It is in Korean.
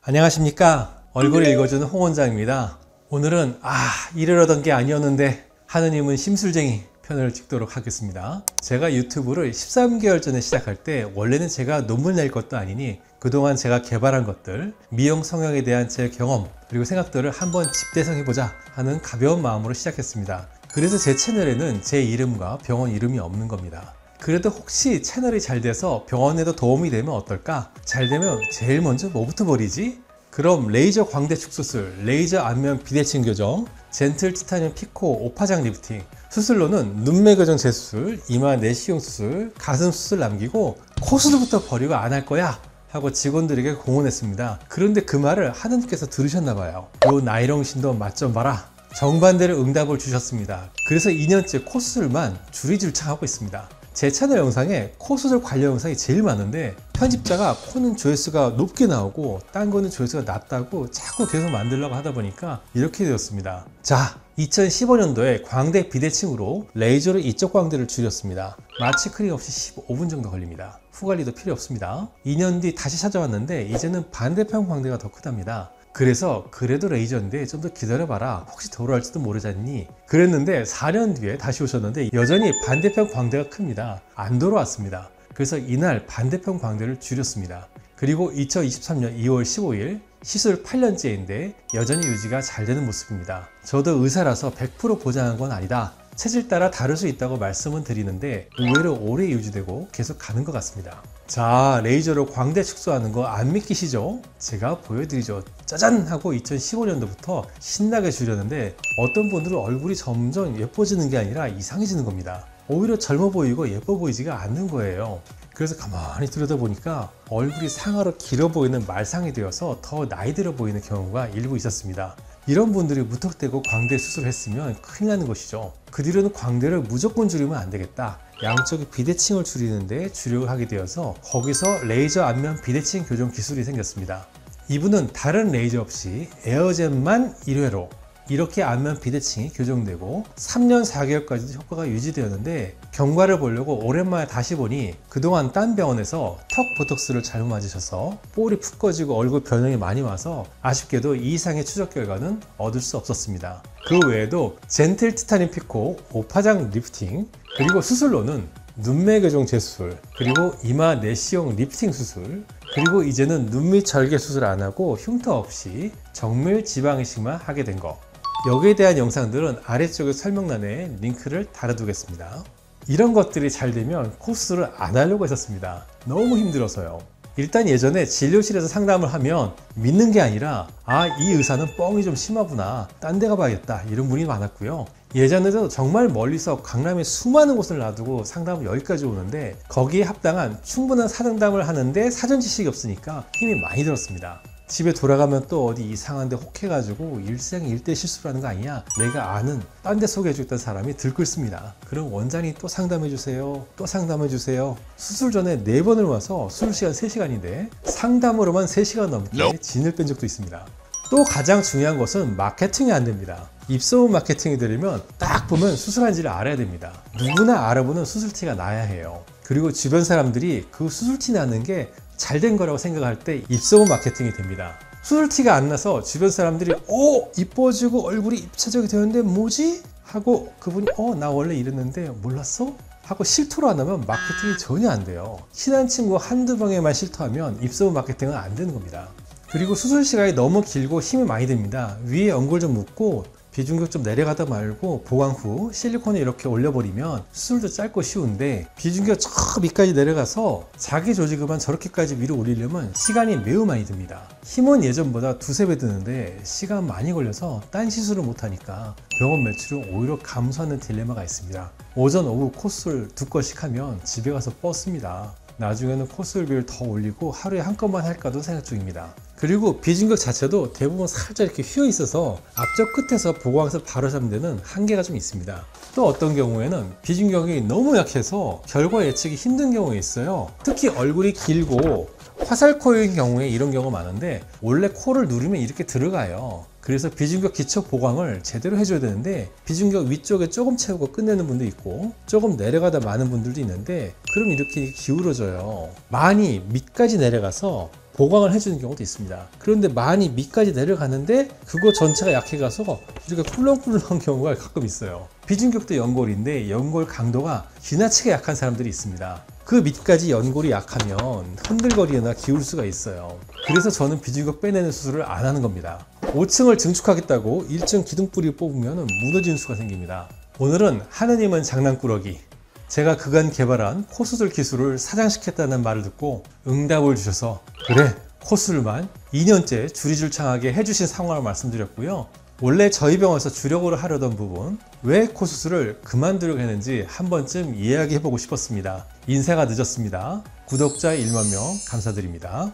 안녕하십니까. 얼굴을 읽어주는 홍 원장입니다. 오늘은 이러려던 게 아니었는데 하느님은 심술쟁이 편을 찍도록 하겠습니다. 제가 유튜브를 13개월 전에 시작할 때 원래는 제가 논문 낼 것도 아니니 그동안 제가 개발한 것들, 미용 성형에 대한 제 경험 그리고 생각들을 한번 집대성해보자 하는 가벼운 마음으로 시작했습니다. 그래서 제 채널에는 제 이름과 병원 이름이 없는 겁니다. 그래도 혹시 채널이 잘 돼서 병원에도 도움이 되면 어떨까? 잘 되면 제일 먼저 뭐부터 버리지? 그럼 레이저 광대축 수술, 레이저 안면 비대칭 교정, 젠틀 티타늄 피코 오파장 리프팅, 수술로는 눈매 교정 재수술, 이마 내시경 수술, 가슴 수술 남기고 코수술부터 버리고 안 할 거야 하고 직원들에게 공언했습니다. 그런데 그 말을 하느님께서 들으셨나봐요. 요 나이롱 신도 맛 좀 봐라. 정반대로 응답을 주셨습니다. 그래서 2년째 코수술만 줄이줄창하고 있습니다. 제 채널 영상에 코 수술 관련 영상이 제일 많은데 편집자가 코는 조회수가 높게 나오고 딴 거는 조회수가 낮다고 자꾸 계속 만들려고 하다 보니까 이렇게 되었습니다. 자, 2015년도에 광대 비대칭으로 레이저로 이쪽 광대를 줄였습니다. 마취 크림 없이 15분 정도 걸립니다. 후관리도 필요 없습니다. 2년 뒤 다시 찾아왔는데 이제는 반대편 광대가 더 크답니다. 그래서 그래도 레이저인데 좀 더 기다려봐라, 혹시 돌아올지도 모르잖니 그랬는데 4년 뒤에 다시 오셨는데 여전히 반대편 광대가 큽니다. 안 돌아왔습니다. 그래서 이날 반대편 광대를 줄였습니다. 그리고 2023년 2월 15일 시술 8년째인데 여전히 유지가 잘 되는 모습입니다. 저도 의사라서 100% 보장한 건 아니다, 체질 따라 다를 수 있다고 말씀은 드리는데 의외로 오래 유지되고 계속 가는 것 같습니다. 자, 레이저로 광대 축소하는 거 안 믿기시죠? 제가 보여드리죠. 짜잔! 하고 2015년도부터 신나게 줄였는데 어떤 분들은 얼굴이 점점 예뻐지는 게 아니라 이상해지는 겁니다. 오히려 젊어 보이고 예뻐 보이지가 않는 거예요. 그래서 가만히 들여다보니까 얼굴이 상하로 길어 보이는 말상이 되어서 더 나이 들어 보이는 경우가 일부 있었습니다. 이런 분들이 무턱대고 광대 수술을 했으면 큰일 나는 것이죠. 그 뒤로는 광대를 무조건 줄이면 안 되겠다, 양쪽의 비대칭을 줄이는데 주력을 하게 되어서 거기서 레이저 안면 비대칭 교정 기술이 생겼습니다. 이분은 다른 레이저 없이 에어젯만 1회로 이렇게 안면 비대칭이 교정되고 3년 4개월까지도 효과가 유지되었는데 경과를 보려고 오랜만에 다시 보니 그동안 딴 병원에서 턱 보톡스를 잘못 맞으셔서 볼이 푹 꺼지고 얼굴 변형이 많이 와서 아쉽게도 이 이상의 추적 결과는 얻을 수 없었습니다. 그 외에도 젠틀 티타늄 피코 오파장 리프팅, 그리고 수술로는 눈매 교정 재수술, 그리고 이마 내시경 리프팅 수술, 그리고 이제는 눈밑 절개 수술 안 하고 흉터 없이 정밀 지방 이식만 하게 된 거. 여기에 대한 영상들은 아래쪽에 설명란에 링크를 달아두겠습니다. 이런 것들이 잘 되면 코수술을 안 하려고 했었습니다. 너무 힘들어서요. 일단 예전에 진료실에서 상담을 하면 믿는 게 아니라 이 의사는 뻥이 좀 심하구나, 딴 데 가봐야겠다, 이런 분이 많았고요. 예전에도 정말 멀리서 강남에 수많은 곳을 놔두고 상담을 여기까지 오는데 거기에 합당한 충분한 사상담을 하는데 사전 지식이 없으니까 힘이 많이 들었습니다. 집에 돌아가면 또 어디 이상한 데 혹해가지고 일생일대 실수를 하는 거 아니냐, 내가 아는 딴 데 소개해주겠다는 사람이 들끓습니다. 그럼 원장이 또 상담해주세요, 또 상담해주세요. 수술 전에 4번을 와서 수술 시간 3시간인데 상담으로만 3시간 넘게 진을 뺀 적도 있습니다. 또 가장 중요한 것은 마케팅이 안 됩니다. 입소문 마케팅이 되려면 딱 보면 수술한지를 알아야 됩니다. 누구나 알아보는 수술티가 나야 해요. 그리고 주변 사람들이 그 수술티 나는 게 잘된 거라고 생각할 때 입소문 마케팅이 됩니다. 수술티가 안 나서 주변 사람들이 이뻐지고 얼굴이 입체적이 되는데 뭐지? 하고 그분이 나 원래 이랬는데 몰랐어? 하고 실토를 안 하면 마케팅이 전혀 안 돼요. 친한 친구 한두 명에만 실토하면 입소문 마케팅은 안 되는 겁니다. 그리고 수술 시간이 너무 길고 힘이 많이 듭니다. 위에 연골 좀 묶고 비중격 좀 내려가다 말고 보강 후 실리콘을 이렇게 올려버리면 수술도 짧고 쉬운데 비중격 저 밑까지 내려가서 자기 조직을만 저렇게까지 위로 올리려면 시간이 매우 많이 듭니다. 힘은 예전보다 2~3배 드는데 시간 많이 걸려서 딴 시술을 못하니까 병원 매출은 오히려 감소하는 딜레마가 있습니다. 오전 오후 코수술 2건씩 하면 집에 가서 뻗습니다. 나중에는 코수술비를 더 올리고 하루에 한 건만 할까도 생각 중입니다. 그리고 비중격 자체도 대부분 살짝 이렇게 휘어 있어서 앞쪽 끝에서 보강해서 바로 잡는 데는 한계가 좀 있습니다. 또 어떤 경우에는 비중격이 너무 약해서 결과 예측이 힘든 경우가 있어요. 특히 얼굴이 길고 화살코인 경우에 이런 경우가 많은데 원래 코를 누르면 이렇게 들어가요. 그래서 비중격 기초 보강을 제대로 해줘야 되는데 비중격 위쪽에 조금 채우고 끝내는 분도 있고 조금 내려가다 마는 분들도 있는데 그럼 이렇게 기울어져요. 많이 밑까지 내려가서 보강을 해주는 경우도 있습니다. 그런데 많이 밑까지 내려가는데 그거 전체가 약해가서 우리가 꿀렁꿀렁한 경우가 가끔 있어요. 비중격도 연골인데 연골 강도가 지나치게 약한 사람들이 있습니다. 그 밑까지 연골이 약하면 흔들거리거나 기울 수가 있어요. 그래서 저는 비중격 빼내는 수술을 안 하는 겁니다. 5층을 증축하겠다고 1층 기둥뿌리 뽑으면 무너지는 수가 생깁니다. 오늘은 하느님은 장난꾸러기, 제가 그간 개발한 코수술 기술을 사장시켰다는 말을 듣고 응답을 주셔서 그래 코수술만 2년째 주리줄창하게 해주신 상황을 말씀드렸고요. 원래 저희 병원에서 주력으로 하려던 부분, 왜 코수술을 그만두려고 했는지 한 번쯤 이야기해보고 싶었습니다. 인사가 늦었습니다. 구독자 1만 명 감사드립니다.